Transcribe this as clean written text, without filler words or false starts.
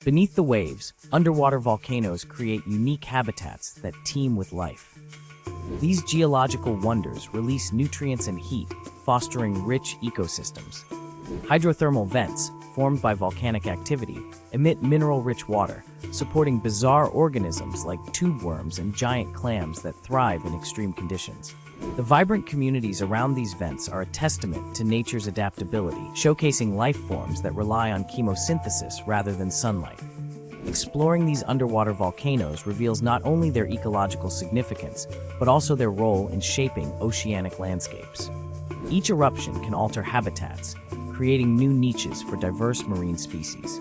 Beneath the waves, underwater volcanoes create unique habitats that teem with life. These geological wonders release nutrients and heat, fostering rich ecosystems. Hydrothermal vents, formed by volcanic activity, emit mineral-rich water, supporting bizarre organisms like tube worms and giant clams that thrive in extreme conditions. The vibrant communities around these vents are a testament to nature's adaptability, showcasing life forms that rely on chemosynthesis rather than sunlight. Exploring these underwater volcanoes reveals not only their ecological significance, but also their role in shaping oceanic landscapes. Each eruption can alter habitats, creating new niches for diverse marine species.